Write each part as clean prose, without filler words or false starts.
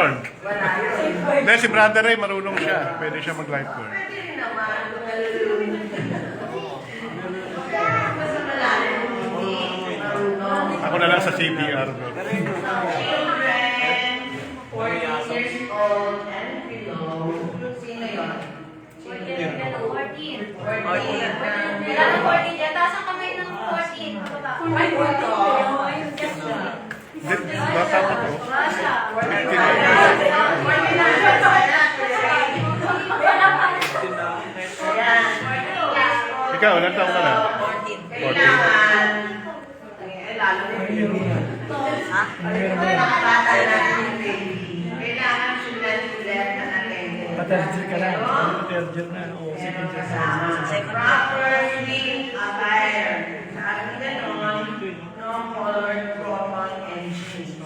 lifeguard. Hindi, si Brother Ray, marunong siya. Pwede siya mag-lifeguard. Ako na lang sa CPR. Children, 4 years old and below. Sino yun? 14. 14. Wala na 14 dyan. Taas ang kamay ng 14. Ay, ito. Bata pa to. Ikaw, ilang taon ka na? 14. Lalo na yun. Ha? Kailangan sulat-sulat na natin. Paterjir ka na. Paterjir na. O, second year. Properly attire. Sabi ganon, no colored cotton and jeans.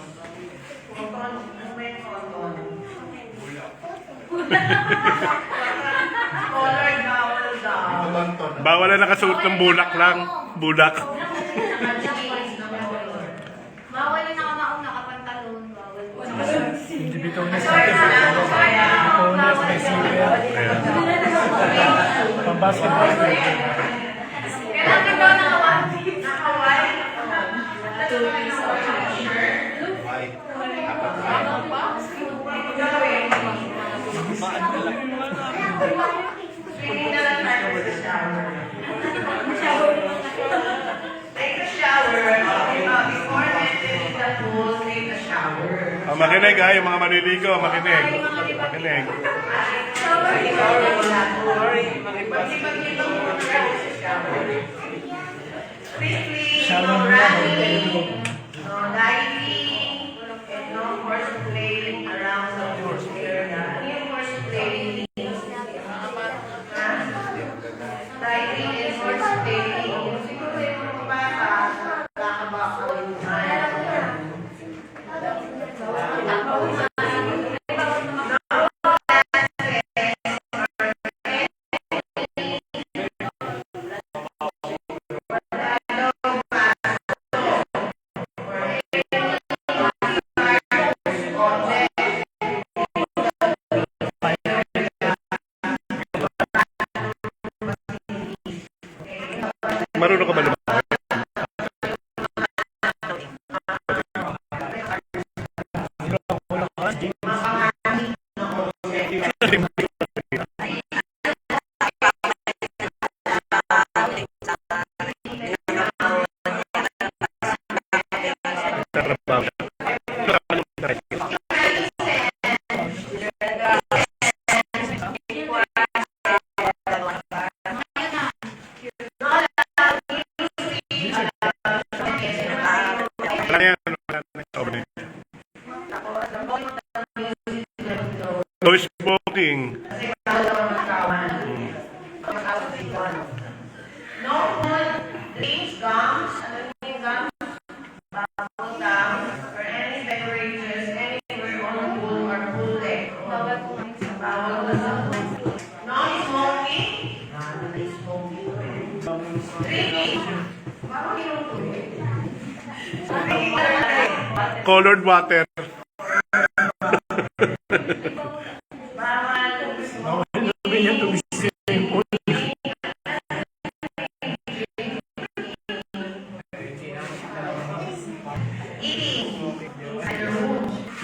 Cotton, ano may cotton? Colored bawal daw. Bawal na nakasuot ng bulak lang. Bulak. Bawal yung nakamaong nakapantalon. Bawal. Hindi bitaw na sa atin. Bitaw na sa may silver. Pang-basketball. Kailangan daw naka-1 Naka-white. Swimming na lang tayo sa shower. Take a shower. Before entering the pool, take a shower. Makinig ha, yung mga maliligo, makinig. Makinig. No running, no diving, and no horseplay around the pool area. Ano yung horseplay means? Diving and horseplay. Siguro yung mga bata, kakabakawin na. Marunong ka ba naman? No smoking. No food, drinks, gums, ano yung gums? Bubble gum, or any beverages anywhere on the pool or pool deck. Bawal gum. No smoking. Drinking. Bawal yung tubig. Colored water.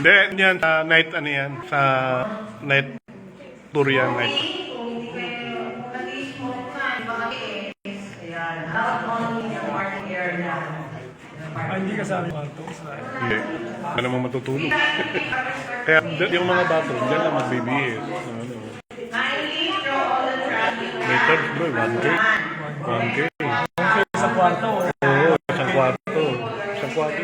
Hindi, yan sa night ano yan, sa night tour yan, night. Kung hindi kayo nag-smoke na, baka ayan, out only yung party area. Hindi ka sa kwarto. Hindi. Ano naman matutulog. Kaya yung mga bato, dyan lang magbibihis. Ano. Kindly throw all the trash in the May third bro, 1K. 1K. Okay, sa kwarto. Oo, isang kwarto. Isang kwarto.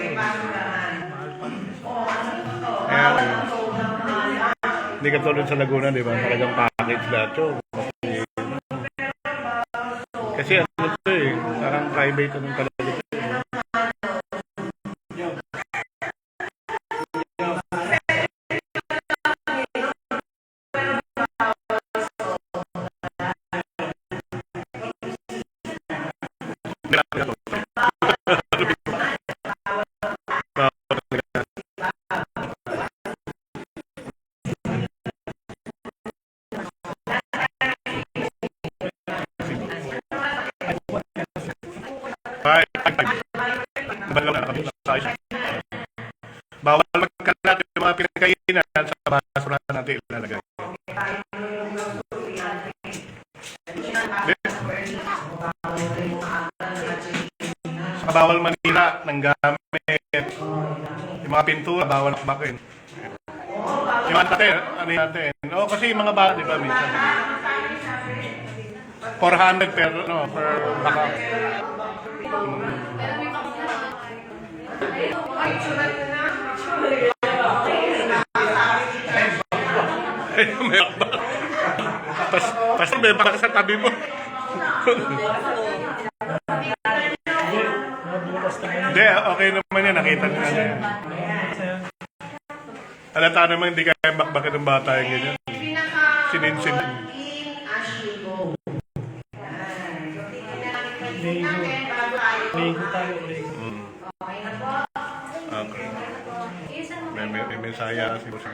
Kaya, hindi ka tulad sa Laguna, di ba? Talagang package lahat yun. Kasi ano ito eh, parang private anong talaga ito. konti ilalagay. Sa bawal manira ng gamit. Yung mga pintura, bawal akbakin. Yung natin, ano natin? Oo, kasi yung mga bata, di ba, minsan. 400 per, no, per baka. Ay, may akbak. Tapos may baka sa tabi mo. Hindi, okay naman yan. Nakita nyo na yan. Halata naman hindi kaya bakbakin ng bata yung ganyan. Sininsin. Ligo tayo, ligo. Okay. May mensaya si Boss.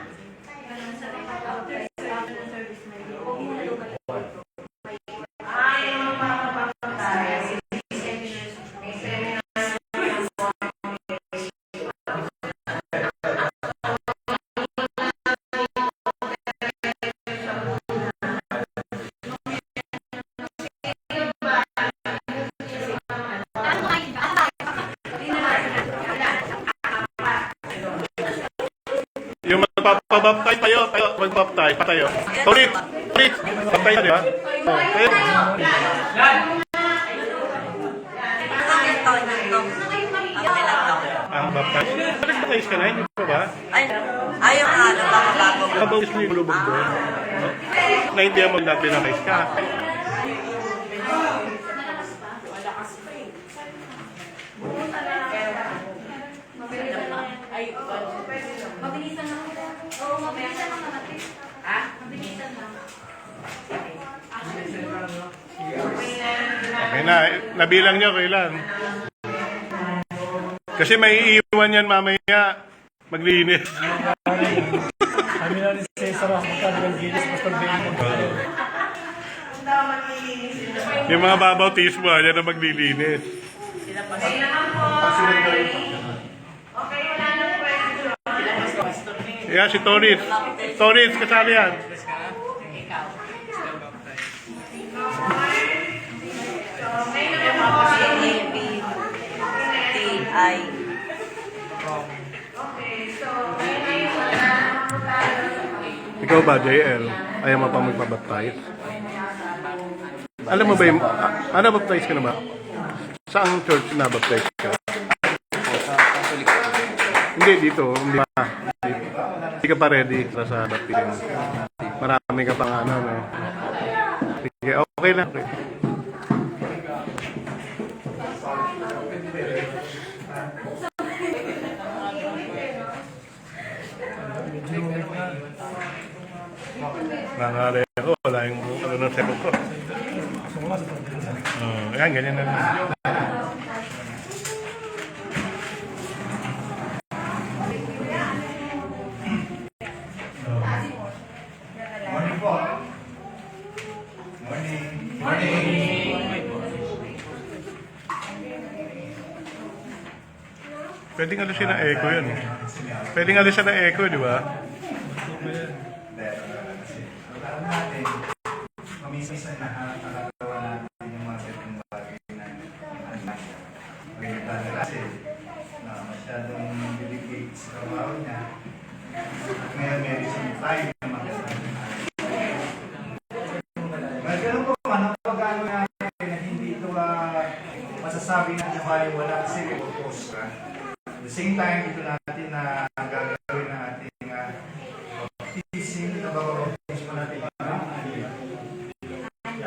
Yung magpapabaptize tayo, magbaptize, patayo. Ulit, baptize di ba? Oh, tayo. Ang baptize? Nag-baptize ka na, hindi pa ba? Ayaw nga, bago. Nakabawis mo yung lubog doon. Naintindihan mo na pinakais ka. Mabilisan lang. Oo, mabilisan lang naman. Ha? Mabilisan lang. Okay na, nabilang niyo kailan? Kasi may iiwan yan mamaya. Maglinis. Kami na rin sa Sarah, magkagalang gilis, basta baby mo. Yung mga babautismo, yan na maglilinis. Okay naman po. Okay, wala nang question. Yan, si Toris. Toris, kasali yan. Ay. Ikaw ba, JL? Ayaw mo pa magpabaptize? Alam mo ba yung... ano, baptize ka na ba? Saang church na baptize ka? Hindi, dito. Hindi pa. Hindi ka pa ready para sa baptism. Marami ka pang ano, no? Sige, okay lang. Okay. Nangalay ako, wala yung ano ng sebo ko. Ayan, ganyan na lang. Morning po. Morning. Morning. Pwedeng alisin ng echo yun. Pwedeng alisin ng echo, di ba? Alam natin, mamisa na nakakatawa natin yung mga ganitong bagay na ganyan talaga kasi na masyadong delicate sa trabaho niya. At ngayon may isang time na magandang ganun po man, ang pag-ano natin na hindi ito masasabi na iba wala kasi purpose. At the same time, ito natin na gagawin na ating baptism, na bababaptism natin.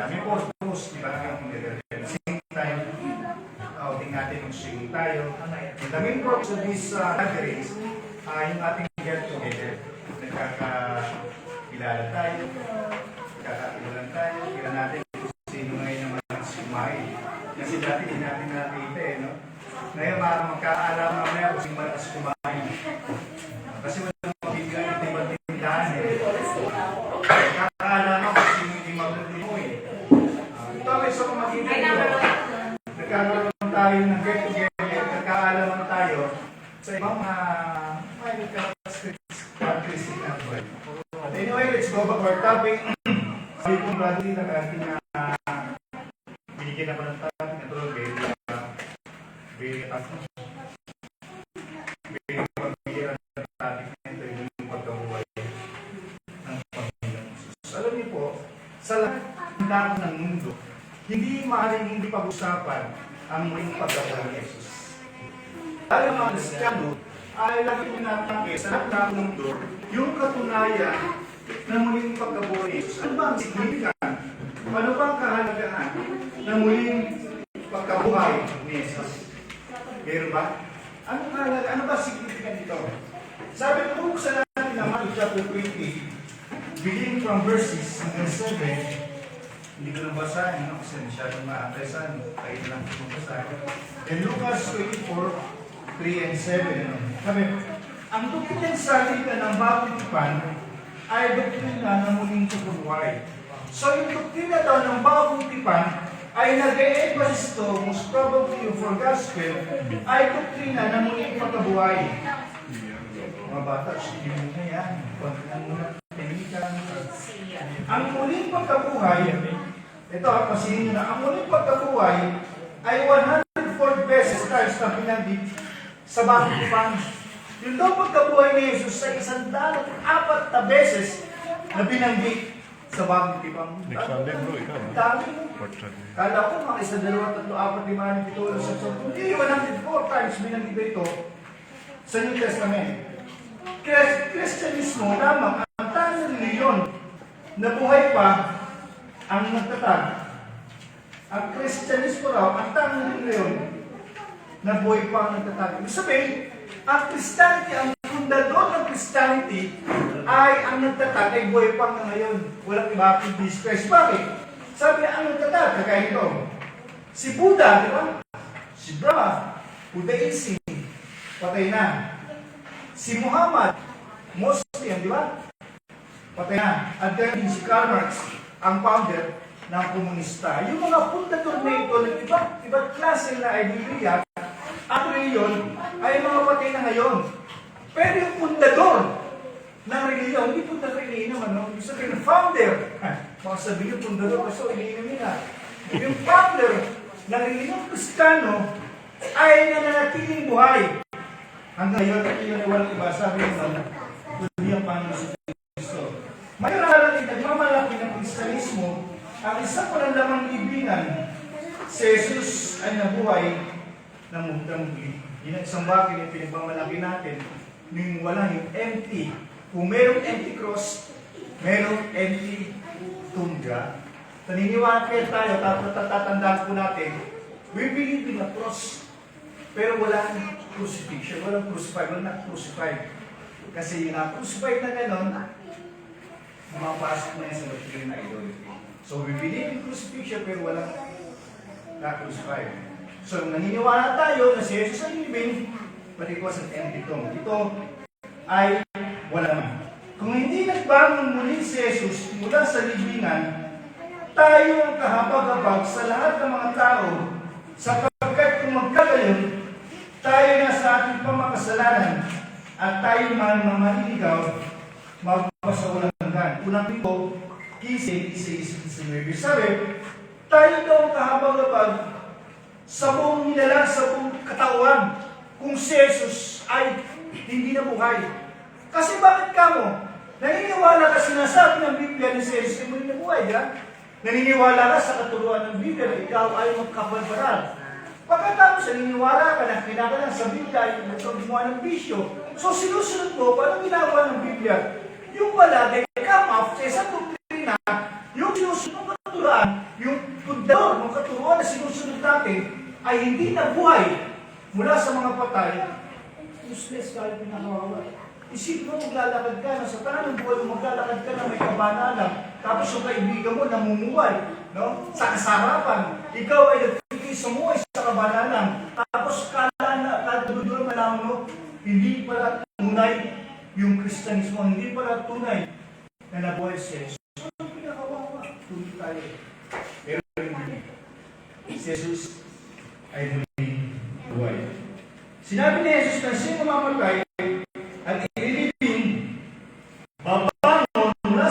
May purpose, di ba? At the same time, outing natin yung singing tayo. And the main purpose of this gatherings, yung ating get together. Nagkakilala tayo, nagkakakilulan tayo, kila natin kung sino ngayon yung mga sumahin. Kasi dati hindi natin nakita no? Ngayon magkaalam mamaya kung sino mga sumahin. Kasi walang mabigyan ito yung tindahan Nagkakaalam ako kung sino yung mabuti mo Ito may sa kumagiging nagkakaroon tayo ng get together, nagkaalaman tayo sa ibang mga Christian at Anyway, let's go back to our topic. Sabi ko, Bradley, nag-ating binigyan ako ng topic na ito, very pagbigyan ng topic na ito, yung pagkabuhay ng Panginoon Jesus. Alam niyo po, sa lahat ng dako ng mundo, hindi maaaring hindi pag-usapan ang muling pagkabuhay ni Jesus. Dahil ang mga Kristiyano ay lagi pinatake sa lahat ng mundo yung katunayan ng muling pagkabuhay ni Jesus. Ano ba ang signifikan? Ano ba ang kahalagahan ng muling pagkabuhay ni Jesus? Meron ba? Ano kahalagahan? Ano ba ang signifikan dito? Sabi ko, buksan natin ang Matthew chapter 20, beginning from verses hanggang 7. Hindi ko nang basahin, no? Kasi masyadong maapresan. Kayo lang basahin. And Lucas 24, 3 and 7. Sabi, ang doktrina sa salita ng bagong tipan ay doktrina ng muling pagkabuhay. So yung doktrina daw ng bagong tipan ay nag-e-emphasis to, most probably yung for gospel, ay doktrina ng muling pagkabuhay. Mga bata, sige muna yan. Huwag na muna pinikan. Ang muling pagkabuhay, ito, pasinin nyo na, ang muling pagkabuhay ay 104 beses times na pinanggit sa bagong tipan. Yung daw pagkabuhay ni Jesus sa 104 na beses na binanggit sa bagong tipan. Next Sunday, bro, ikaw. Dami mo. Fourth Sunday. Kala ko mga 1, 2, 3, 4, 5, 6, 7, 8, 9, 10. Hindi, 104 times binanggit ito sa New Testament. Kristyanismo lamang ang tanging reliyon na buhay pa ang nagtatag. Ang Kristyanismo raw ang tanging reliyon na buhay pa ang nagtatag. Ibig sabihin, ang Christianity, ang fundador ng Christianity ay ang nagtatag ay buhay pa nga ngayon. Walang iba kundi Jesus Christ. Bakit? Sabi niya, ang nagtatag, kagaya nito. Si Buddha, di ba? Si Brahma, Buddhism, patay na. Si Muhammad, Muslim, di ba? Patay na. At then si Karl Marx, ang founder ng komunista. Yung mga fundador na ito ng iba't klase na ideologiya at reliyon ay mga patay na ngayon. Pero yung fundador ng reliyon, hindi fundador iniinom, ano? Yung sabihin, founder. Baka sabihin yung fundador, kasi iniinom nila. Yung founder ng reliyon Kristiyano ay nananatiling buhay. Hanggang ngayon, at yun ay walang iba, sabi naman, kundi ang Panginoon sa Kristo. Mayroon nagmamalaki ng Kristyanismo, ang isa pa ng lamang libingan, si Jesus ay nabuhay ng muli. Yun ang isang bagay na pinagmamalaki natin, nung wala yung empty. Kung merong empty cross, merong empty tundra. Naniniwala kayo tayo, tapos tatatandaan po natin, we believe in a cross. Pero walang crucifixion, walang crucified, walang crucified. Kasi yung na-crucified na gano'n, mapasok na yan sa doctrine na idolatry. So we believe in crucifixion pero walang na-crucified. So naniniwala tayo na si Jesus ay living, but it was an empty tomb. Ito ay wala man. Kung hindi nagbangon muli si Jesus mula sa libingan, tayo ang kahabag-habag sa lahat ng mga tao sapagkat kung magkagayon, tayo na sa ating pamakasalanan at tayo man mamaliligaw, magpasawalang hanggan. Unang pito, 15:19. Sabi, tayo daw ang kahabag-habag sa buong nilalang, sa buong katawan, kung si Jesus ay hindi na buhay. Kasi bakit ka mo? Naniniwala ka sinasabi ng Biblia na si Jesus ay muli na buhay, di ba? Naniniwala ka sa katuruan ng Biblia na ikaw ay magkabalbaran. Pagkatapos, naniniwala ka na kinakalang sa Biblia ay gumawa ng bisyo. So, sinusunod mo, paano ginagawa ng Biblia? Yung pala, they come up sa isang doktrina, yung sinusunod ng katuruan, yung fundador ng katuruan na sinusunod natin, ay hindi na buhay mula sa mga patay. Useless ka rin pinakawawa. Isip mo, maglalakad ka na sa tanang buhay mo, maglalakad ka na may kabanalan, tapos yung kaibigan mo namumuhay, no? Sa kasarapan, ikaw ay sumuhay sa kabanalan. Tapos kala na, kaduduro malaman mo, hindi pala tunay yung Kristyanismo, hindi pala tunay na nabuhay si Jesus. Ano pinakawawa? Tuloy tayo. Pero hindi. Si Jesus ay muling buhay. Sinabi ni Jesus na sino mamatay at ililibing, babangon mula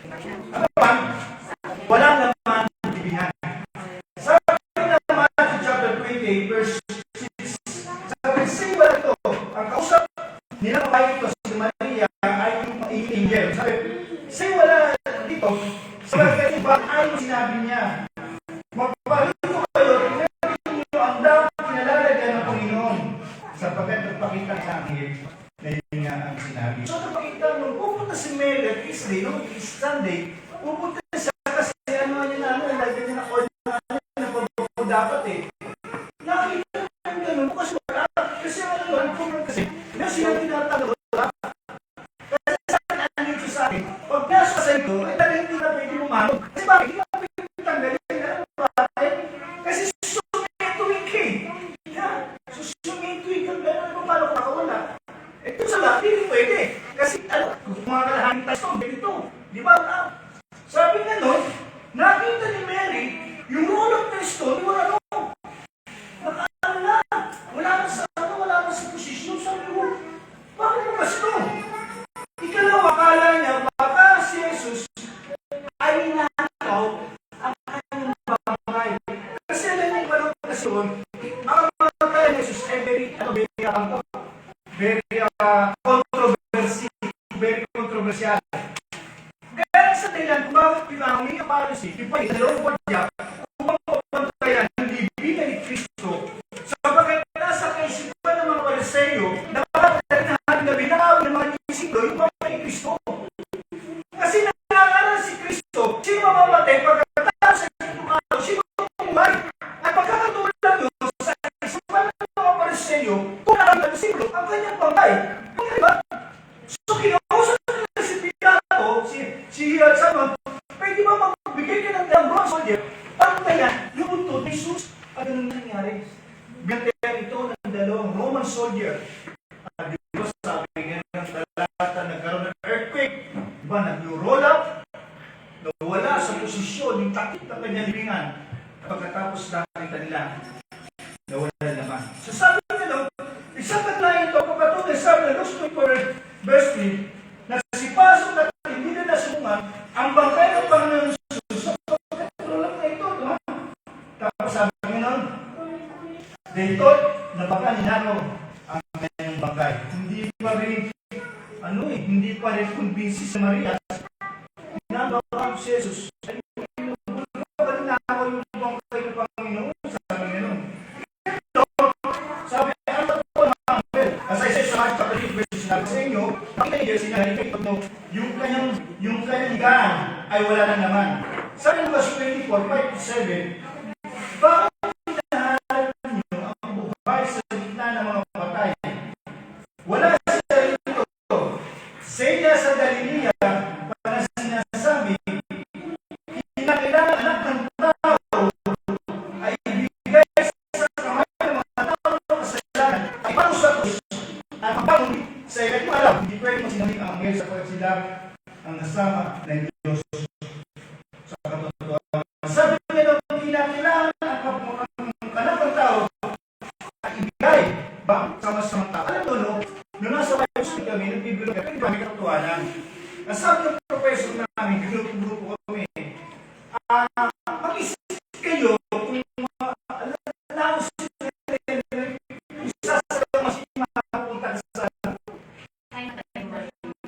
Ano ba? Wala naman bibigyan. Sabi naman sa chapter 28, verse 6, sabi, say wala ito. Ang kausap nilang bahay ito si Maria ay yung angel. Sabi, say wala dito. Sabi kasi ba ay sinabi niya, magpalito kayo, tingnan niyo ang dapat pinalalagyan ng Panginoon sapagkat nagpakita sa akin na yun nga ang sinabi. So napakita nung pupunta si Mary at Tuesday, no? Sunday, pupunta siya kasi ano niya na, lagyan niya na order na pag dapat eh. Nakita niya ganun, kasi wala. Kasi na sila tinatalo. Kasi saan dito sa akin, pag nasa sa ito, ay talagang hindi na pwede lumanod. Kasi bakit? Hindi na pwede tanggalin. Bakit? Kasi susumitwik eh. Susumitwik ang gano'n kung paano kung makawala. Ito sa lahat, hindi pwede. Kasi mga kalahangin tayo, ganito. Di ba? Sabi nga nun, nakita ni Mary, yung role of Kristo, di ba ano? Nakaano na. Wala na sa posisyon. Sabi mo, bakit mo kasi ito? Ikalawa, akala niya, baka si Jesus ay nakaw ang kanyang bagay. Kasi alam niya yung panong ang mga kaya ni Jesus ay very controversial. Kaya sa dahilan, kung bakit pinangamin ang policy, ipay, dalawang wadya, kung mapapantayan ang libingan ni Kristo, sapagkat nasa kaisipan ng mga Pariseyo, napakalahan na binaw ng mga disiplo, yung mga ni Kristo. Kasi nangangaral si Kristo, sino mamamatay pagkatapos sa itong araw, sino pumuhay. At pagkakatulang yun, sa kaisipan ng mga Pariseyo, kung ang disiplo, ang kanyang pangay. Diba? So, kinausap nila si Pilato, si Salmon, pwede ba magbigay ka ng dalawang soldier? Ang kaya, yung untod ni Jesus, ano nang nangyari? Ganyan ito ng dalawang Roman soldier. At di ba sabi nga ng talata, nagkaroon ng earthquake. Diba, nag-roll up, nawala sa posisyon, yung takip ng kanyang libingan. Pagkatapos nakita nila, nawala naman. So sabi nila, isang katlayan ito, pagkatunay sabi na Luke 24, verse 3, na si Pasok at hindi na nasungan ang bangkay ng Panginoon Jesus sa pagkatulong na ito. Diba? Tapos sabi nga nun, dito, na baka ninano ang kanyang bangkay. Hindi pa rin kumbinsi sa Maria. Nabaka si Jesus. Ay, balik na ako yung bangkay ng Panginoon. Sabi nga nun. Sabi, ano po naman? As I said sa Mark chapter 8, verse 9 sa inyo, yung kanyang gaan ay wala na naman. Sabi ng verse 24, 5-7, bakit hinahanap niyo ang buhay sa gitna ng mga patay? Wala sa sarili ito. Senya sa Galilea, para sinasabi, kinakailangan anak ng tao ay ibigay sa kamay ng mga tao ng kasalanan ay paano sa krus at paano sa ilang alam. Hindi pwede masinamig ang anghel sapagkat sila ang nasama ng Diyos sa katotohanan. Sabi nila, kinakailangan ang anak ng tao ay ibigay sama-sama tao. Alam mo, nung nasa Bible School kami, nagbibilog kami, may katotohanan. Nasabi ng professor namin, bigrupo kami, mag-isip kayo kung isa sa mas makapunta sa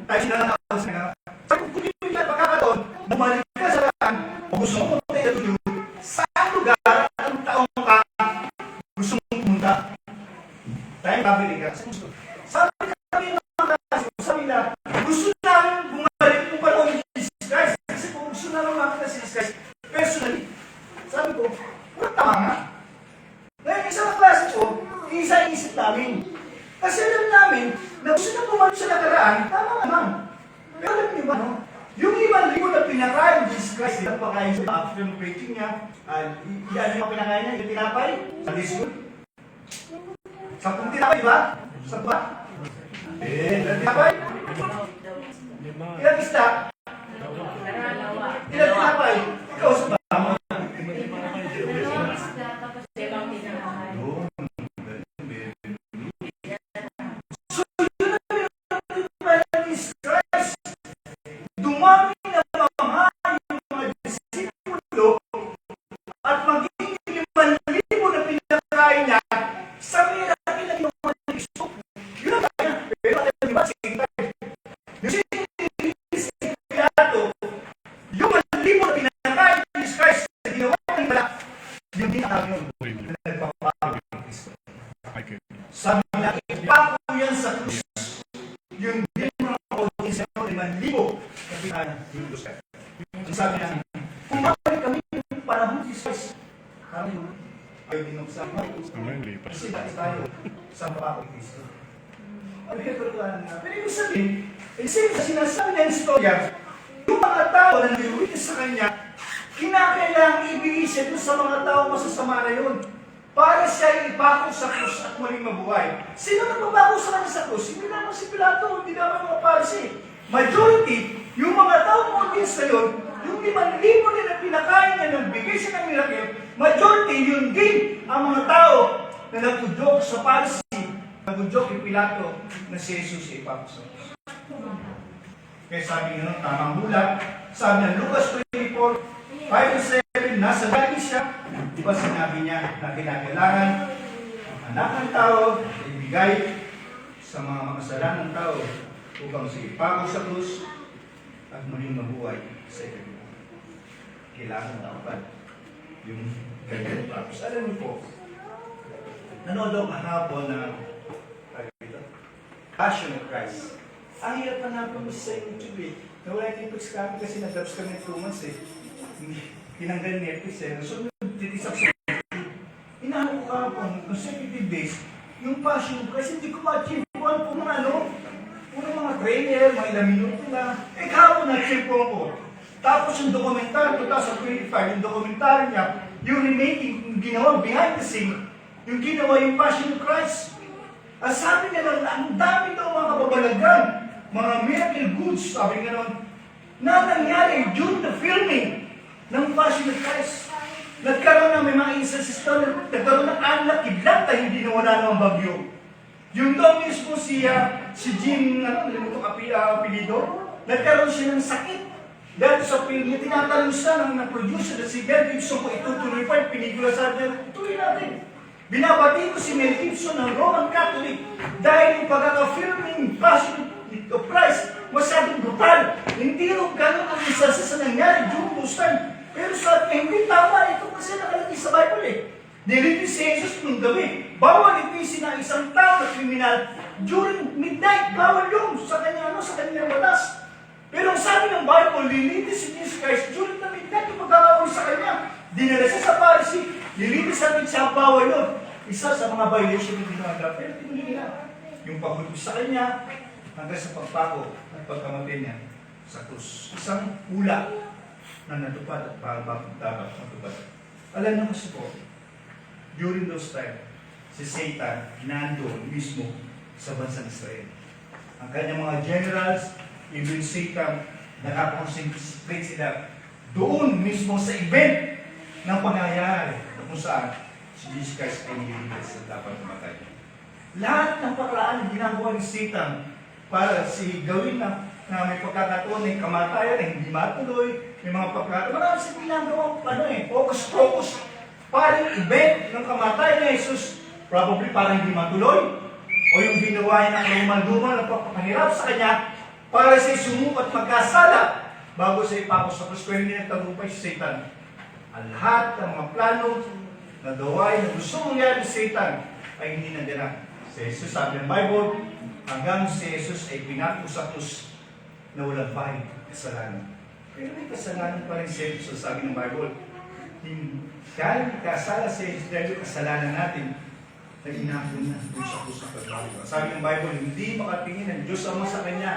tayo sila na ako sa sabi ko, kung hindi ka pagkakataon, bumalik ka sa lakan, o gusto mo pumunta sa dulo, saan lugar, anong taong ka gusto mong pumunta? Tayo babalik ka. Sabi kami mga kasi, sabi na, gusto namin bumalik kung paano yung Jesus Christ. Kasi kung gusto namin makita si Jesus Christ, personally, sabi ko, tama nga. Ngayon, isang klase ko, isa-isip namin. Kasi alam namin, na gusto na bumalik sa nakaraan, tama naman. Pero alam niyo ba, no? Yung 5,000 na pinakain ni Jesus Christ, ilang pakain siya after ng preaching niya, yan yung pinakain niya, yung tinapay, sa disco. 10 tinapay, di ba? 10 ba? Ilang tinapay? Ilang isda? Ilang tinapay? Ikaw sa ba? So, yun ang pinapay ni Jesus Christ. Dumami na mga libo na pinakain ni Jesus Christ sa ginawa ng wala, yung dinakami yun, na nagpapakawin ng Kristo. Sabi na, ipako yan sa krus. Yung din mga kautin sa iyo, 5,000 na pinakain ng Jesus Christ. Sabi na, kumakain kami yung panahon ni Jesus Christ. Kami ay dinuksan mo. Kasi dahil tayo sa mapako ni Kristo. Ano yung pagkuhan nga? Pero yung sabihin, sa sinasabi na yung istorya, yung mga tao na nag-witness sa kanya, kinakailangang ibigay siya doon sa mga tao masasama na yun para siya ipako sa krus at muling mabuhay. Sino nagpapako sa kanya sa krus? Hindi naman si Pilato, hindi naman mga Parisi. Majority, yung mga tao mo din sa yun, yung 5,000 na pinakain niya nang bigay siya ng miracle, majority, yun din ang mga tao na nagtudyok sa Parisi, nagtudyok kay Pilato na si Jesus ipako sa krus. Kaya sabi nga nun, tamang hula, sabi ng Lucas 24, 5-7, nasa langit siya, di ba sinabi niya na kinakailangan ang anak ng tao ay ibigay sa mga makasalanang tao upang sige ipako sa krus at muling mabuhay sa ikaw. Kailangan dapat yung ganyan props. Alam niyo po, nanood ako kahapon na Passion of Christ. Ang hirap na napunod sa YouTube eh. Nawala yung Netflix kami kasi nag-drops kami 2 months eh. Tinanggal Netflix eh. So, titisap sa inaano ko kahapon, consecutive days, yung Passion of Christ, hindi ko ma-achieve kung ano, puro mga trailer, mga ilang minuto na. Eh, kahapon na-achieve ko. Tapos yung dokumentar, 2025, yung dokumentar niya, yung remaking, yung ginawa behind the scene, yung ginawa yung Passion of Christ. Ang sabi niya lang, ang dami daw mga kababalagan, mga miracle goods, sabi nga nun, na nangyari during the filming ng Passion of Christ. Nagkaroon ng may mga instances doon, nagkaroon ng anak, kidlat na hindi nawala ng bagyo. Yung daw mismo si Jim, nalimuto apelido, nagkaroon siya ng sakit. Dahil sa film niya, tinatanong siya ng producer na si Mel Gibson kung itutuloy pa yung pelikula sa niya, tuloy natin. Binabati ko si Mel Gibson ng Roman Catholic dahil yung pagkaka-filming Passion of Christ masyadong brutal. Hindi rin ganun ang isa sa nangyari during those time. Pero sabi niya, hindi tama ito kasi nakalagay sa Bible eh. Nilipis si Jesus nung gabi. Bawal lipisin ng isang tao na kriminal during midnight. Bawal yun sa kanyang batas. Pero ang sabi ng Bible, lilitis si Jesus Christ during the midnight yung pagkakawin sa kanya. Dinala siya sa Pharisee, lilitis natin siya, bawal yun. Isa sa mga violation ng ginagawa. Pero tinuloy nila. Yung paglipis sa kanya, hanggang sa pagpako at pagkamatay niya sa krus. Isang hula na natupad at dapat matupad. Alam niyo kasi po, during those time, si Satan nandoon mismo sa bansang Israel. Ang kanyang mga generals, even Satan, nakakonsentrate sila doon mismo sa event ng pangyayari kung saan si Jesus Christ ay nililigtas sa dapat mamatay. Lahat ng paklaan na ginagawa ni Satan para gawin na may pagkakataon na yung kamatayan na hindi matuloy, may mga pagkakataon. Marami siya ginagawa, focus para yung event ng kamatayan ni Jesus, probably para hindi matuloy, o yung ginawa niya ng luman-luman na papahirap sa kanya para siya sumukat magkasala bago siya ipako sa krus. Pero hindi nagtagumpay si Satan. Ang lahat ng mga plano na gawain na gusto mangyari si Satan ay hindi nandiyan. Si Jesus, sabi ng Bible, hanggang si Jesus ay pinako sa krus na walang bahid kasalanan. Pero may kasalanan pa rin si Jesus, sabi ng Bible. Dahil kasala si Jesus, dahil yung kasalanan natin, na inakon na doon sa krus ng Kalbaryo. Sabi ng Bible, hindi makatingin ang Diyos Ama sa Kanya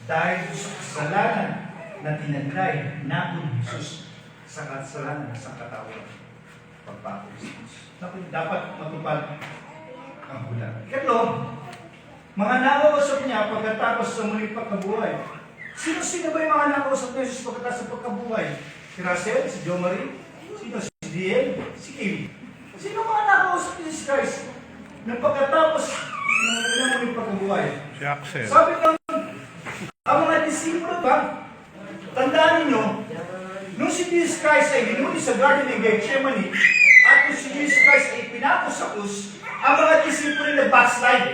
dahil sa kasalanan na tinaglay nakon Jesus sa kasalanan sa katawan. Pagpako sa Diyos. Dapat matupad ang hula. Ito, mga nakausap niya pagkatapos sa muling pagkabuhay. Sino-sino ba yung mga nakausap niya sa pagkatapos sa pagkabuhay? Si Russell, si Jo Marie, sino? Si DL, si Kim. Sino mga nakausap ni Jesus Christ na pagkatapos ng muling pagkabuhay? Si Axel. Sabi ng ang mga disipulo ba, tandaan ninyo, nung si Jesus Christ ay hinuli sa Garden ng Gethsemane at nung si Jesus Christ ay pinako sa krus, ang mga disipulo ay nag-backslide.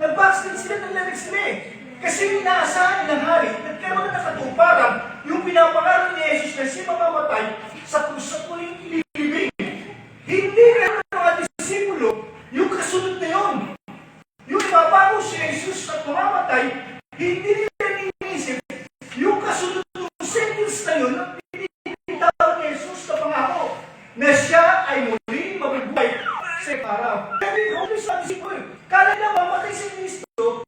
Nag-backslide sila, naglalag sila eh. Kasi inaasahan ng hari, nagkaroon na nakatuparan yung pinapangaral ni Jesus na siya si mamamatay sa krus at muling ilibing. Hindi na mga disipulo yung kasunod na yun. Yung babago si Jesus at mamamatay, hindi nila iniisip yung kasunod ng sentence na yun at pinitawag ni Jesus na pangako na siya ay muling mabubuhay sa araw. Sabi ko, sa disipulo, kala na mamatay si Kristo,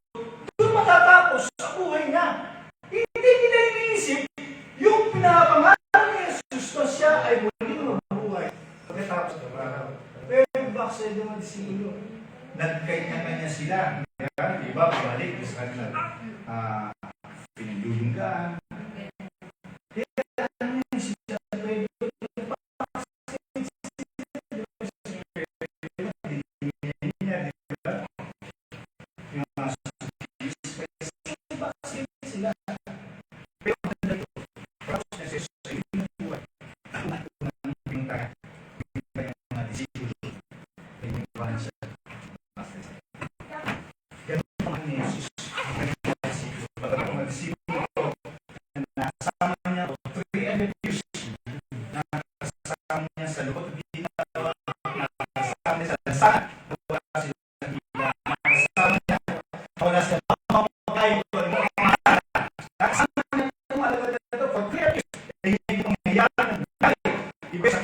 doon matatapos sa buhay niya. Hindi nila iniisip yung pinapangalan ni Jesus na siya ay muling mabubuhay. Pagkatapos ng araw. Pero bakit sa mga disipulo? Nagkanya-kanya sila. Diba? Pabalik sa kanila. Pinagdudunggaan. Kaya ano yun siya?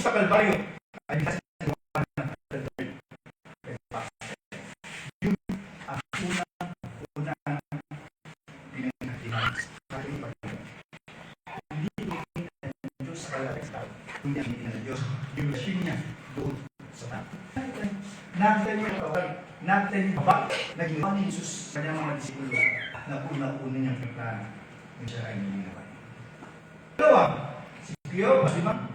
Sa Kalbaryo ay yun ang unang pinaghahilan sa ating Panginoon. Hindi ng Diyos sa kalagayan, kundi ng Diyos yung mission niya doon sa tao. Nakita niyo ang kawal, nakita niyo ba naging ni Jesus sa kanyang mga disipulo na una-una niyang pinagkaan na siya ay nilinawan. Dalawa, si Cleopas, di ba?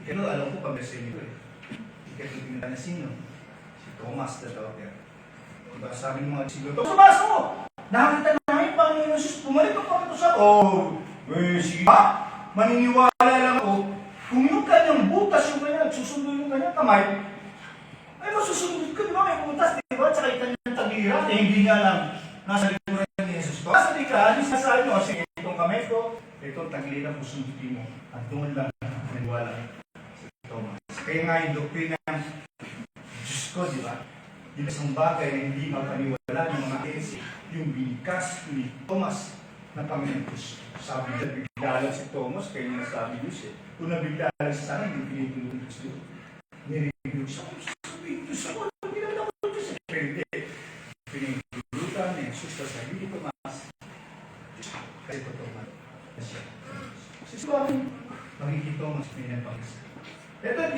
Pero alam ko pag-resin nito eh. Ikaw yung pinunta na sino? Si Thomas the Doubter. Diba sabi ng mga disipulo, Thomas mo! Nakita namin Panginoon Jesus, pumalik ang Panginoon sa sige ba? Maniniwala lang ako. Kung yung kanyang butas, yung kanyang nagsusundo yung kanyang kamay, ay masusunod ka, di ba? May butas, di ba? Tsaka yung kanyang tagirat, eh hindi nga lang nasa likuran ni Jesus. Nasa likuran, sasabi mo, sige, itong kamay ko, itong tagliran mo sundutin mo. At doon lang, maniwala. Thomas. Kaya nga yung doktrina ng Diyos ko, di ba? Yung isang bagay na hindi mapaniwala ng mga agency, yung binikas ni Thomas na Panginoon Diyos. Sabi niya, biglalan si Thomas, kaya niya sabi Diyos eh. Kung nabiglalan siya sana, hindi pinitulong Diyos doon. Nirigil siya, sabi Diyos ako, pinaglaman ko Diyos. Pero hindi, pinitulutan ni Jesus sa sarili Thomas. Diyos, kasi totoo man na siya. Kasi sabi, magiging Thomas, may nagpangisa. Ito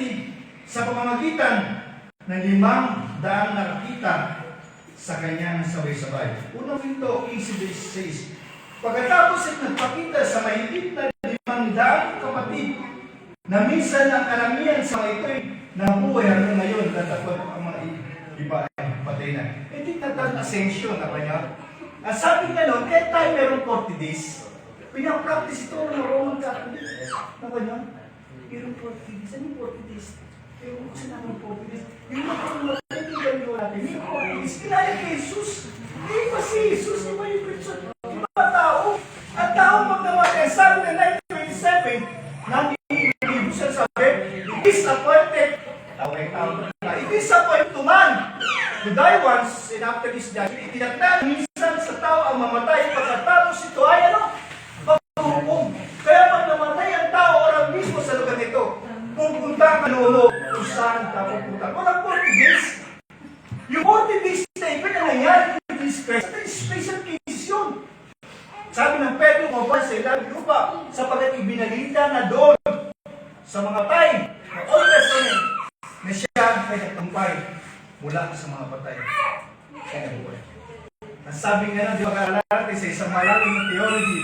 sa pamamagitan ng 500 nakakita sa kanyang sabay-sabay. Unang pinto, 15:16. Pagkatapos ay nagpakita sa mahigit na 500 kapatid na minsan ang karamihan sa mga ito'y nabuhay hanggang ngayon datapot ang mga iba ay patay na. Hindi tatang ascension na kanya. Ang sabi nga nun, kahit tayo meron 40 days, pinapractice ito ng Roman Catholic. Na ba niya? Pero 40 days, ano 40 days? Pero kasi naman 40 days, yung mga hindi gano'n natin, yung 40 days, kinaya kay Jesus. Hindi pa si Jesus, di ba yung person? Iba tao. Ang tao magnamatay, sabi na 9:27, nang siya sabi, it is appointed, it is appointed to man to die once, and after this judgment, itinatnan minsan sa tao ang mamatay, pagkatapos ito ay ano? Paghukom. Kaya pag namatay ang tao, orang mismo sa lugar nito, pupunta ka loob kung saan ka pupunta. Walang 40 days. Yung 40 days na ito na nangyari kung disgrace, ito special cases yun. Sabi ng Pedro, mabal sa ilang lupa, sapagat ibinalita na doon sa mga patay, na Old Testament, na siya ay nagtampay mula sa mga patay. Kaya nabuhay. Ang sabi nga na, di ba natin sa isang malalim na theology,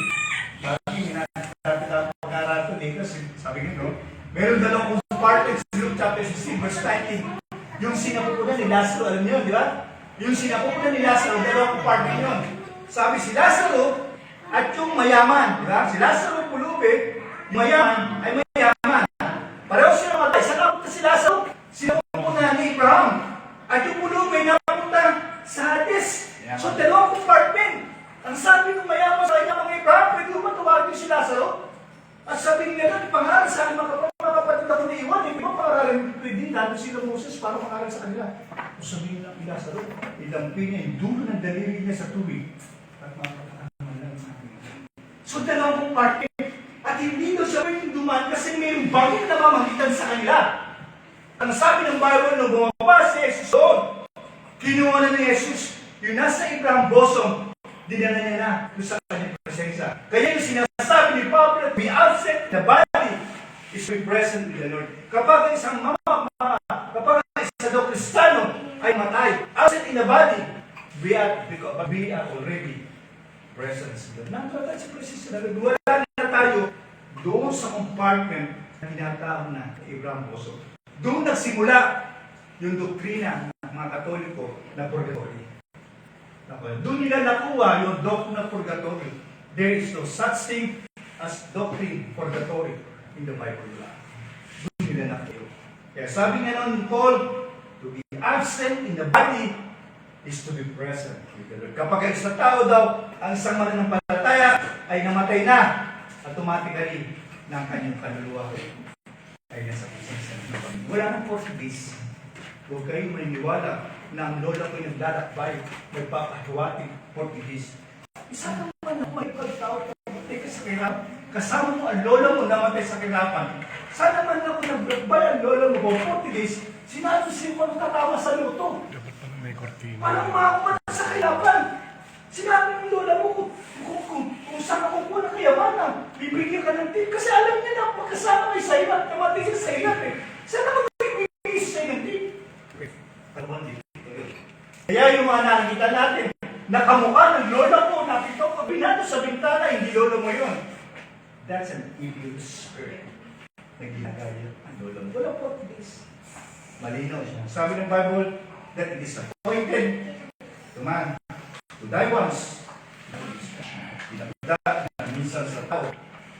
maraming hinatapit ang pag-aaral ito dito, sabi nga no, meron dalawang compartment sa Luke chapter 16, verse 19. Yung sinapupunan ni Lazaro, alam niyo, di ba? Yung sinapupunan ni Lazaro, dalawang compartment yun. Sabi si Lazaro at yung mayaman, di ba? Si Lazaro pulubi, mayaman ay mayaman. Pareho sila matay. Sa kapunta si Lazaro, sinapupunan ni Abraham. At yung pulubi napunta sa Hades. So, dalawang compartment. Ang sabi ng mayaman sa kanya mga Abraham, pwede mo ba tawagin si Lazaro? At sabi nila, nagpangaral sa akin, mga kapatid ako na iwan. Di ba pangaralin din natin sila Moses para pangaral sa kanila? Kung sabihin lang ni Lazaro, ilampi niya yung dulo ng daliri niya sa tubig at mapapakaman lang sa akin. So dalawang parte. At hindi daw siya pwedeng dumaan kasi mayroong bangin na mamagitan sa kanila. Ang sabi ng Bible nung bumaba si Jesus doon, kinuha na ni Jesus yung nasa Abraham bosom, dinala niya na doon sa kanyang presensya. Kaya yung sinasabi ni Pablo, be absent in the body is be present with the Lord. Kapag isang kapag isang daw Kristiyano ay matay, absent in the body, we are already present with the Lord. Nandun sa presensya na Lord. Wala na tayo doon sa compartment na tinatawag na Abraham bosom. Doon nagsimula yung doktrina ng mga Katoliko na purgatory. Doon nila nakuha yung doctrine of purgatory. There is no such thing as doctrine purgatory in the Bible. Doon nila nakuha. Kaya sabi nga nun ni Paul, to be absent in the body is to be present with the Lord. Kapag isang tao daw, ang isang mananampalataya ay namatay na, automatically ng kanyang kaluluwa ay nasa presensya ng Panginoon. Wala nang 40 days. Huwag kayong maniniwala na ang lola ko yung naglalakbay, nagpapahiwating 40 days. Isa naman ako may pagtao ka sa kahirapan. Kasama mo ang lola mo namatay sa kahirapan. Sana man ako naglakbay ang lola mo for 40 days, sinabi siya mo tatawa sa luto. Dapat pala may kortina. Parang makakuha sa kahirapan. Sinabi ng lola mo, kung saan ako kuha ng kayamanan, bibigyan ka ng tip. Kasi alam niya na pagkasama kay Saylat, namatay siya sa Saylat eh. Sana magbibigay siya ng tip. Kaya yung mga nakikita natin, nakamukha ng lola mo, nakita ko kabinado sa bintana, hindi lola mo yun. That's an evil spirit na ginagaya ang lola mo. Wala 40 days. Malinaw siya. Sabi ng Bible, that it is appointed to man to die once. Pinakita na minsan sa tao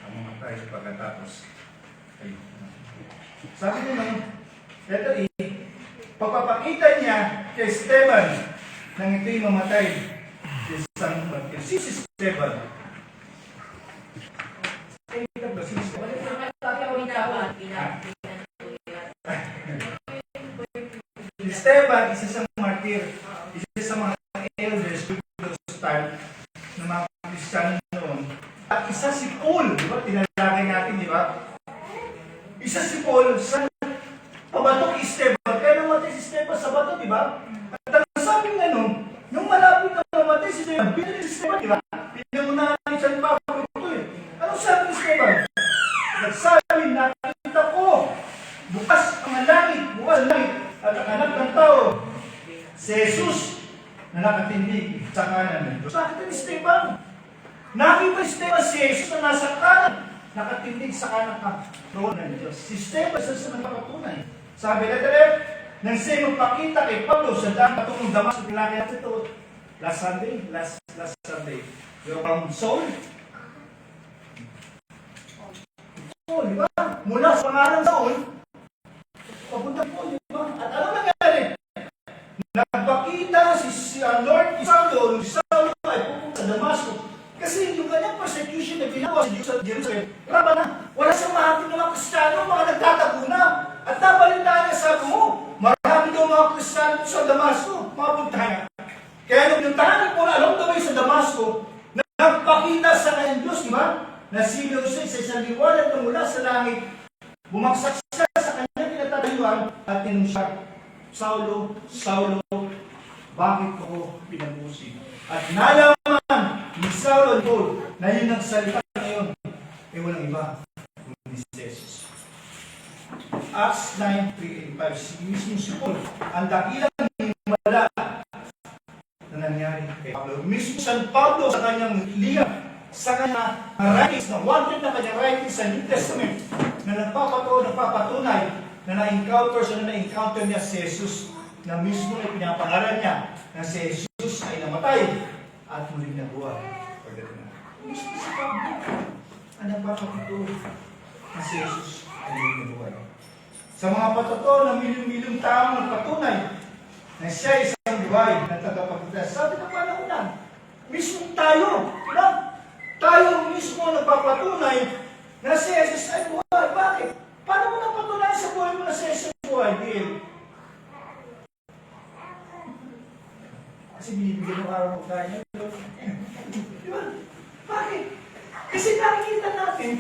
ang mga tayo pagkatapos. Sabi naman, letter E, pagpapakita niya kay Esteban nang ito'y mamatay sa isang martir. Si Esteban. Si Esteban, isa sa martir. Isa sa mga elders sa time ng mga Kristiyano noon. At isa si Paul, di ba? Tinalagay natin, di ba? Isa si Paul sa pabato kay Esteban. Kaya namatay si Esteban sa bato, di ba? At ang sabi nga nung malapit na mamatay si Esteban, binili si Esteban, di ba? Pinamunahan siya ng Pablo ito eh. Anong sabi ni Esteban? Nagsabi, nakita ko, bukas ang langit, at ang anak ng tao, si Jesus, na nakatindig sa kanan ng Diyos. Nakita ni Esteban. Nakita ni Esteban si Jesus na nasa kanan, nakatindig sa kanan ng trono ng Diyos. Si Esteban sa nagpapatunay. Sabi na F, nang siya magpakita kay Pablo sa daan patungong Damasco, pinakita natin ito last Sunday. Yung from Saul, di ba? Mula sa pangalan Saul, papunta po, di ba? At ano nangyari? Nagpakita si Lord Saulo, si Saulo ay pupunta sa Damasco. Kasi yung kanyang persecution na ginawa sa Jerusalem, raba na, wala siyang mahating ng mga Kristiyano, mga nagtatago na. At nabalitaan niya, sabi mo, marami daw mga Kristiyano sa Damasco, mga puntahan. Kaya nung pinuntahan niyo po na along the way sa Damasco, nagpakita sa kanyang Diyos, di ba? Nasilaw siya sa isang liwanag na mula sa langit, bumagsak siya sa kanyang pinatayuan at tinong siya, Saulo, bakit ko pinabusin? At nalaman ni Saulo at Paul na yung nagsalita ngayon ay walang iba kundi si Jesus. Acts 9:3-5, si mismo si Paul, ang dakilang himala na nangyari kay Pablo. Mismo San Pablo sa kanyang liyam, sa kanyang writings, na wanted na kanyang writings sa New Testament, na nagpapatunay na na-encounter niya si Jesus, na mismo ay pinapangalan niya na si Jesus ay namatay at muling nabuhay. Mismo si Pablo ang nagpapatuto na si Jesus ay muling nabuhay. Sa mga patuto na milyong-milyong taong nagpatunay na siya isang buhay na tagapagligtas. Sabi ng panahon mismo tayo, diba? Tayo mismo nagpapatunay na si Jesus ay buhay. araw magkain ng Diyos. Di ba? Bakit? Kasi nakikita natin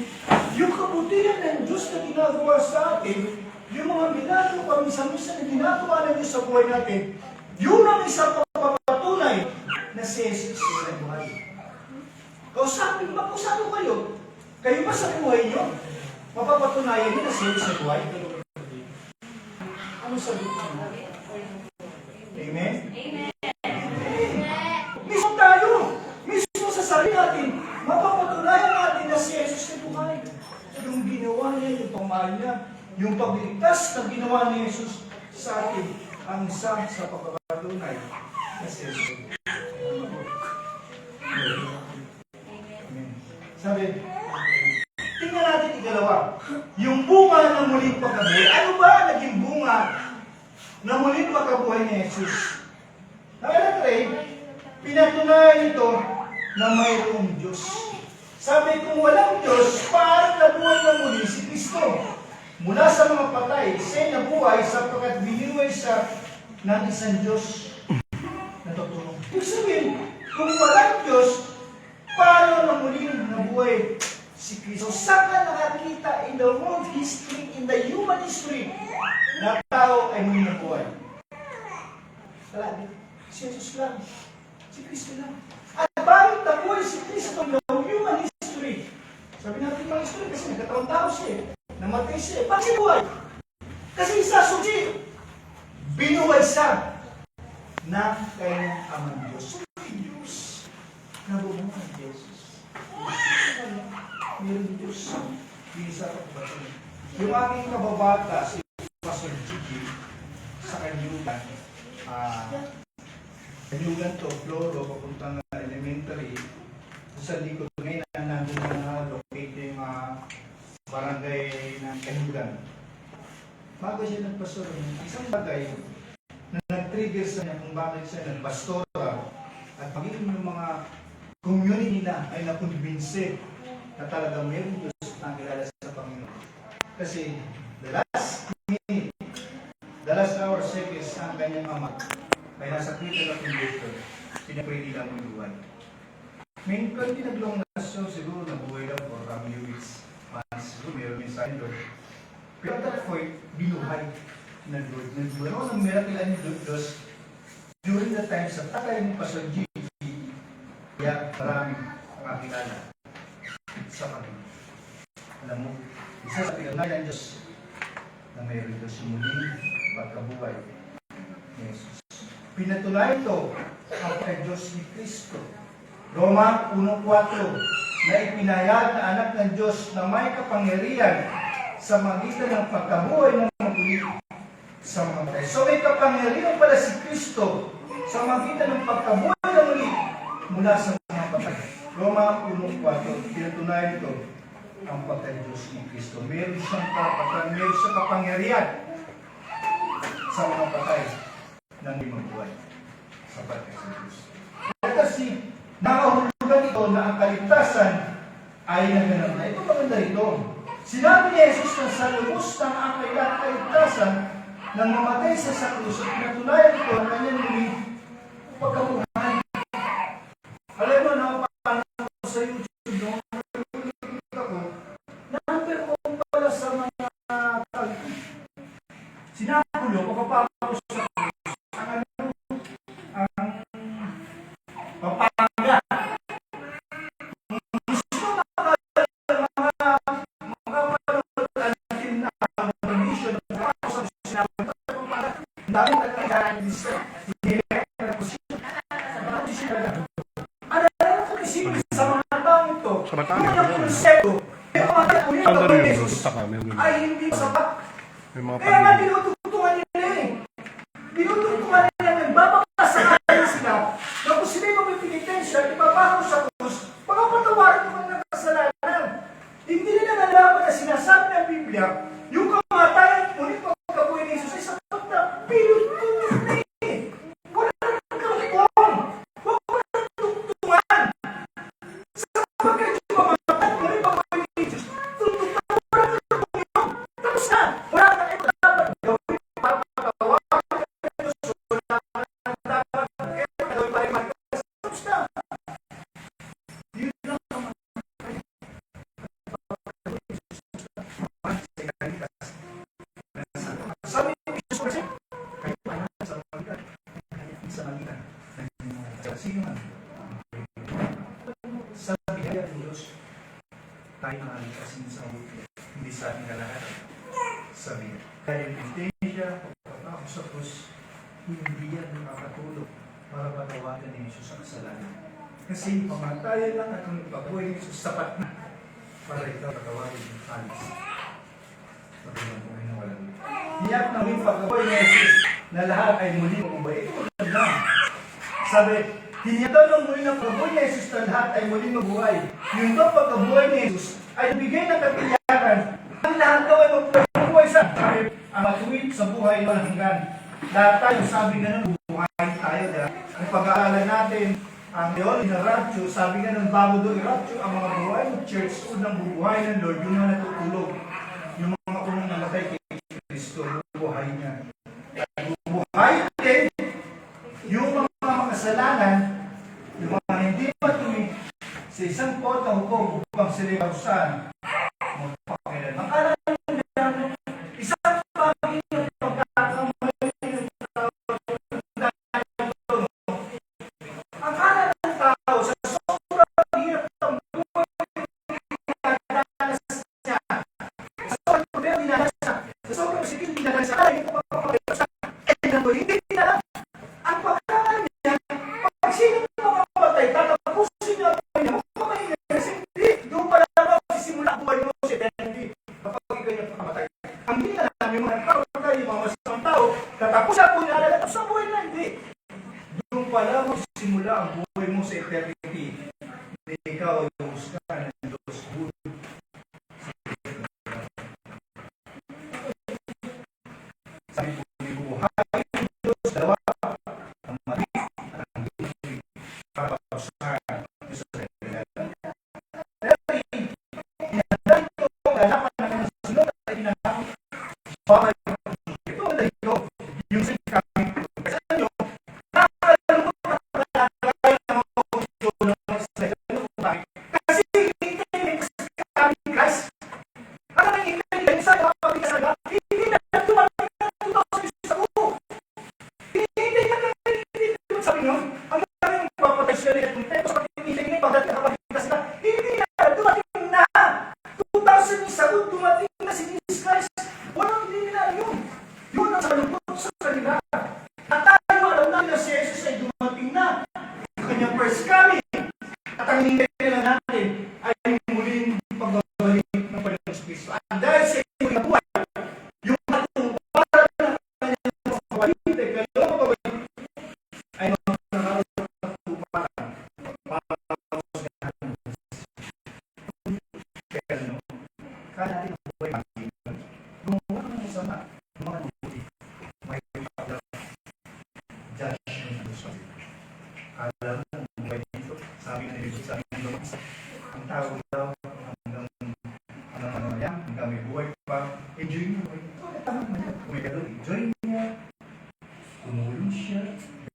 yung kabutihan ng Diyos na ginagawa sa atin, yung mga milagro paminsan-minsan na ginagawa ng Diyos sa buhay natin, yun ang isang papatunay na si Jesus sa buhay. Kausapin ko kayo. Kayo ba sa buhay nyo? Mapapatunayan nyo na si Jesus sa buhay? Ano sabi ko? Amen? Mismo tayo, mismo sa sarili natin, mapapatunayan natin na si Jesus sa buhay. Yung ginawa niya, yung pamahal niya, yung pagligtas na ginawa ni Jesus sa atin, ang isa sa pagpapatunay na si Jesus. Amen. Sabi, tingnan natin ikalawa. Yung bunga ng muling pagkabuhay. Ano ba naging bunga ng muling pagkabuhay ni Jesus? Nakala 3, pinatunayan ito na mayroong Diyos. Sabi, kung walang Diyos, paano nabuhay ng muli si Kristo? Mula sa mga patay, siya'y nabuhay sapagkat binibuhay siya ng isang Diyos na totoo. Ibig sabihin, kung walang Diyos, paano na muling nabuhay si Kristo? Saan ka nakakita in the world history, in the human history, na tao ay muling nabuhay? Wala. Si Jesus lang. Si Kristo lang. At bakit nabuhay si Kristo in the human history? Sabi natin yung history kasi nagkataon tao siya. Namatay siya. Bakit siya buhay? Kasi isa suci. Binuhay siya na kanyang amang Diyos. Diyos. Nabubuhay ang Jesus. Meron Diyos. Bisa at batin. Yung aking kababata, si Pastor Gigi, sa Kanyugan, Kanyugan to, Floro, papuntang elementary, sa likod ngayon na nandun na locate yung barangay ng Kanyugan. Bago siya nagpastor, isang bagay na nag-trigger sa niya kung bakit siya nagpastora at maging yung mga community nila ay nakonbinse na talagang mayroong Diyos na kilala sa Panginoon. Kasi the last minute, the last hour seconds ang kanyang ama ay nasa critical condition, pinapray nila ang buhay. May pinag-long na siguro nabuhay lang for a few weeks, months, siguro mayroon yung sign Lord. Pero at that point, binuhay na Lord. Nagbuhay ng miracle ni Diyos during the time sa tatay ni Pastor G. Kaya maraming makakilala sa Panginoon. Alam mo, isa sa pinag-nayan ng Diyos na mayroon Diyos yung muling pagkabuhay ni Jesus. Pinatuloy ito ang kay-Diyos ni Kristo. Roma 1:4 na ipinayag na anak ng Diyos na may kapangyarihan sa magitan ng pagkabuhay ng mga muli sa mga patay. So may kapangyarihan pala si Kristo sa magitan ng pagkabuhay ng muli mula sa mga patay. Roma 1:4, pinatunayan ito ang pagka-Diyos ni Kristo. Meron siyang kapangyarihan sa mga patay ng limang buhay sa pagka sa Diyos. Kasi nakahulugan ito na ang kaligtasan ay naganap na. Ito maganda ito. Sinabi ni Jesus na sa lubos ng ang kaligtasan nang mamatay siya sa krus at pinatunayan ito ang kanyang muling pagkabuhay. Alam mo na paano sa YouTube doon, nakikita ko, number one pala sa mga tagpo. Sinapulo, pagpapapos sa krus, ang Pampanga. Gusto makapanood natin na donation ng ako sa sinabi. Ang dami talaga sa mga taong ito. Sa Batangas, Yung konsepto, yung mga Ang taong dami Jesus yung kami. ay hindi sapat. May mga Kaya nga pamilya. tinutungtungan nila eh. Tinutungtungan nila, nagbabakasahan sila na kung sila yung mapipinitensya, ipapako sa krus, makapatawarin naman ng kasalanan. Hindi nila nalaman na sinasabi ng Biblia, yung kamatayan, ngunit pagkabuhay ni Jesus ay sapat na pinutungtungan na eh. Wala nang kampong. Wala nang tungtungan. Sapagkat yung mamatay, ngunit pagkabuhay ni Jesus, tutungtungan mo lang ng Panginoon. Tapos na, wala nang ito dapat gawin para pagkawarin ka ng Diyos. Wala nang dapat gawin para kasi sa buhay. Hindi sa ating kalahatan. Sabi niya. Kaya yung intensya, pagkatapos sa krus, hindi yan nakakatulog para patawagan ni Jesus ang kasalanan. Kasi pamatayan lang at ang pagbuhay ni Jesus sapat na para ikaw patawagan yung alis. Sabi ng buhay na walang. Tiyak na yung pagbuhay ni Jesus na lahat ay muli mabait. Ito na. Sabi, tiniyatan ng muli ng pagbuhay ni Jesus na lahat ay muli mabuhay. Yung daw pagkabuhay ni Jesus ay bigay ng katiyakan. Ang lahat daw ay magbuhay sa ang matuwid sa buhay ng hanggan. Lahat tayo sabi nga ng bubuhay tayo. Ang pag-aaralan natin, ang Leon na rapture, sabi nga ng bago doon rapture, ang mga buhay ng church, unang bubuhay ng Lord, yung mga natutulog. Yung mga unang namatay kay Kristo, bubuhay niya. At bubuhay din yung mga makasalanan, yung mga hindi matuwid, sa isang pot ng hukom upang sila kausan. Magpakilan. Ang alam nyo, isang bagay ng pagkakamali ng tao, ang alam ng tao, sa sobrang hirap ng buhay, dinadanas niya. Sa sobrang problema, dinadanas niya. Sa sobrang sikil, dinadanas niya. Ay, pagpapakita siya. Hindi dinadanas. Ang pagkakamali niya, pag sino makamatay, tatapusin niya ang buhay niya. Hindi, doon pa lang magsisimula ang buhay mo sa eternity. Kapag ikaw niya pakamatay. Ang hindi na lang yung mga tao, yung mga masamang tao, tatapos ang buhay na, tapos ang buhay na, hindi. Doon pa lang magsisimula ang buhay mo sa eternity. Hindi ikaw ay husgahan ng Diyos. Sabi po, buhay ng Diyos, dalawa, ang mali at ang hindi. Para pausahan sa eternity. Hanapan namin ng sunod at inanapin. Ito ang dahil yung sinasabi ko. Kasi nyo, nakakalungkot na pagkakalain ng mga posisyon ng mga sila. Kasi hindi kayo kami Christ. Ano nang ikay sa mga pagkakasala? Hindi na dumating na 2000 sa buo. Hindi na sabi nyo, ang daming papatay sila at pero sa pagkakilin ngayon, pagdating na kapagkakasala sila, hindi na dumating na. 2000 sa buo, dumating na si Jesus Christ. Walang hindi nila yun. Yun ang salungkot sa kanila. At tayo alam natin na si Jesus ay dumating na. Ang kanyang first coming. At ang hintay nila natin ay muling pagbabalik ng Panginoon sa Kristo. At dahil sa iyo na buhay, yung matuparan ng kanyang pagbabalite, kanyang pagbabalite, ay magkakaroon ng tuparan para sa ganang. Kaya ano, kaya natin ang buhay magigan. Gumawa ng masama, mga buhay, may judgment ng Diyos. Kala mo ang buhay nito, sabi na nito, sabi ng Diyos, ang tao daw hanggang may buhay pa, enjoy niya buhay. Ito, tama naman yan. Kung may gano'n, enjoy niya, tumulong siya,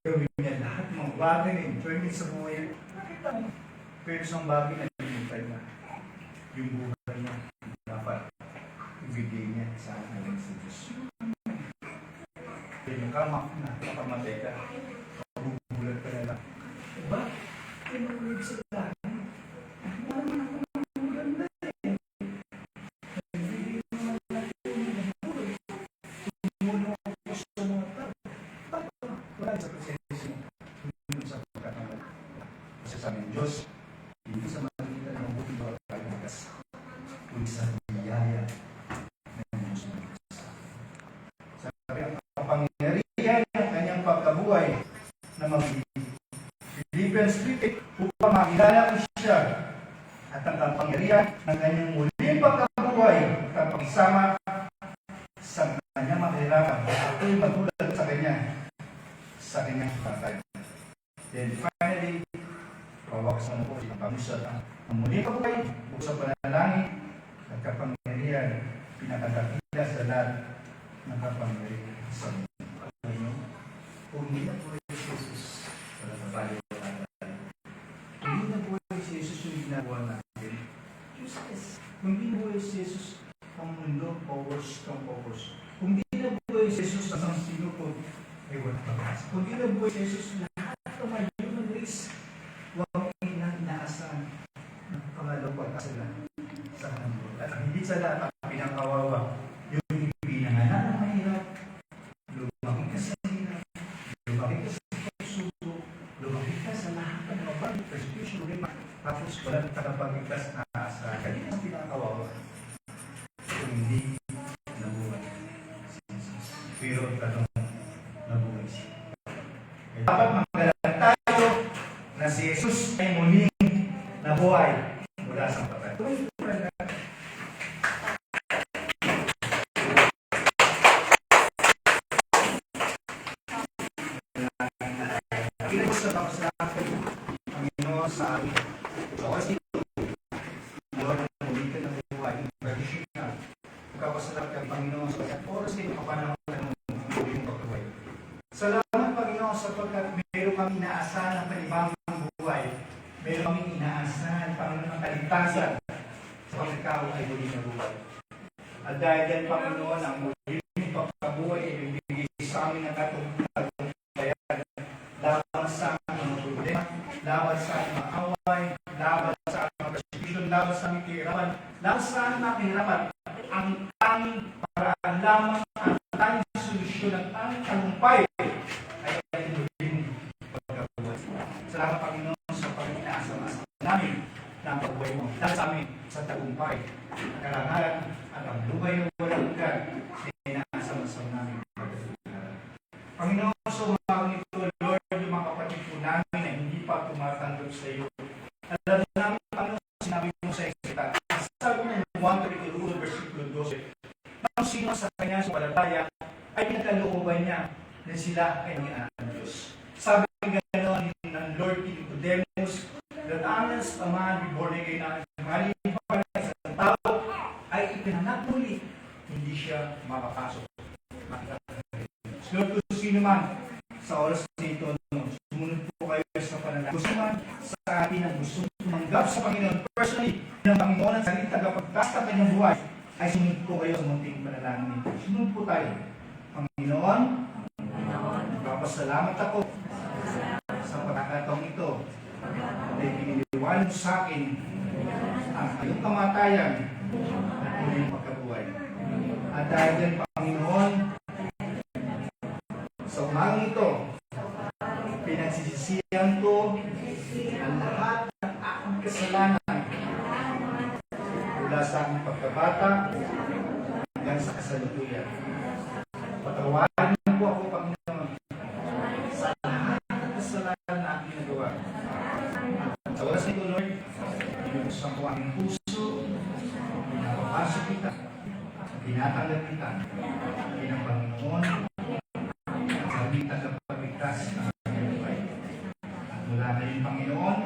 gawin niya lahat ng mga bagay na enjoy niya sa buhay. Nakita mo, pero isang bagay na nilintay na, yung buhay niya, dapat ibigay niya sa akin sa Diyos. Kaya yung kamak na, kapamatay ka, mabubulat ka na lang. Diba? Kinulig sa lahat. Sabi ng Diyos, hindi sa magitan ng buhay o pagkakas, kundi sa biyaya ng Diyos. Sabi ang kapangyarihan ng kanyang pagkabuhay na magiging Philippians 3, upang makilala ko siya at ang kapangyarihan ng kanyang muling pagkabuhay at pagsama sa kanyang makilala. Ako'y matulad sa kanyang patay. Then finally, pawaksan ko ang pamusat ang muli pagbuhay, sa panalangin at kapangyarihan, pinakadakila sa lahat ng kapangyarihan sa mundo. Kung hindi na po si Jesus, wala na tayo natin. Kung hindi na po si Jesus yung ginagawa natin, useless. Kung hindi na po si Jesus ang mundo, focus. Kung hindi na po si Jesus ang sino po, ay wala pa. Kung hindi na po si Jesus lahat ng mga human race, huwag inaasahan ng pangalawang pagkasala sa kanang Walang tagapagligtas na asa. Kanina ang pinakawawa. Kung hindi nabuhay si Jesus. Pero ang tanong, nabuhay siya. Kaya dapat magalang tayo na si Jesus ay muling nabuhay mula sa patay. Kilos na sa Panginoon sa amin. So, kasi Lord, muli ka ng buhay. Pag-isip ka. Magkapasalamat ka, Panginoon, sa oras din makapanahon ka ng muling pagbuhay. Salamat, Panginoon, sapagkat meron kami inaasahan ng panibagong buhay. Meron kami inaasahan, Panginoon, ng kaligtasan sapagkat ikaw ay muli na buhay. At dahil yan, Panginoon, ang muling pagkabuhay ay bibigay sa amin ng katutunan. Laban sa aming mga problema, laban sa aming mga away, laban sa aming mga persecution, laban sa aming kahirapan, laban sa aming mga kahirapan, ang tanging paraan lamang, ang tanging solusyon, ang tanging tagumpay ay muling pagkabuhay. Salamat, Panginoon, sa pag-inaasa namin ng pagbuhay mo. Dahil sa amin sa tagumpay, ang karangalan at ang buhay na walang hanggan na inaasa namin. Panginoon, sumamang ito, Lord, yung mga kapatid po namin na hindi pa tumatanggap sa iyo. Alam namin, Panginoon, sinabi mo sa eksita. Sabi mo, 1:32, versikulo 12. Nang sino sa kanya sa palataya ay pinagkalooban niya na sila ay nangyaan ng Diyos. Sabi gano'n ng Lord Nicodemus, that honest a man be born again na maling pa sa isang tao ay ipinanak muli, hindi siya makapasok. Lord, kung sino man sa oras nito, sumunod po kayo sa panalangin. Gusto man sa atin ang gusto tumanggap sa Panginoon personally, ng Panginoon ang sarili tagapagtas sa kanyang buhay, ay sumunod po kayo sa munting panalangin nito. Sumunod po tayo. Panginoon, papasalamat ako sa pagkakataong ito ay piniliwanag sa akin ang iyong kamatayan at muling pagkabuhay. At dahil din, Panginoon, sa umagang ito, pinagsisisihan ko ang lahat ng aking kasalanan mula sa aking pagkabata hanggang sa kasalukuyan. Patawarin niyo po ako, Panginoon, sa lahat ng kasalanan na aking nagawa. Sa oras nito, Lord, binubuksan ko ang puso, pinapapasok kita, tinatanggap kita, bilang Panginoon, sabi tagapagligtas ng aming buhay. At mula ngayon, Panginoon,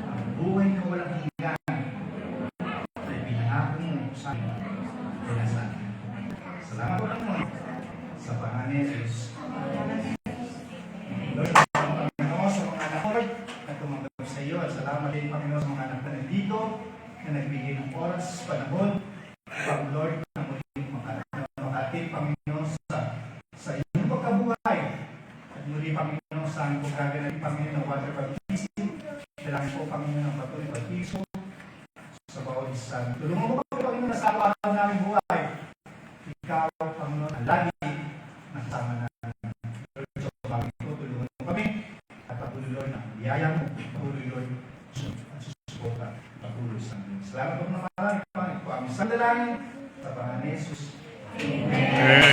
ang buhay na walang hanggan ay pinangako mo sa amin. Kaya sa amin. Salamat po naman sa pangalan ni Jesus. Lord, Panginoon, sa mga anak ko na tumanggap sa iyo. At salamat din, Panginoon, sa mga anak na nandito na nagbigay ng oras, panahon, pag Lord, na muling makatid, Panginoon, sa iyong pagkabuhay. At muli, Panginoon, sa aming pagkagaling, Panginoon, ng water baptism. Dalangin po, Panginoon, ng patuloy baptism sa bawat isa. Tulungan mo, Panginoon, na sa araw namin buhay. Ikaw, Panginoon, ang lagi nakasama namin. Lord, sa bagay ko, tulungan mo kami. At patuloy, Lord, ang biyaya mo. Patuloy, Lord, at susuporta. Patuloy sa amin. Salamat po na marami, Panginoon, po aming sandalangin sa pangalan ni Jesus. Amen.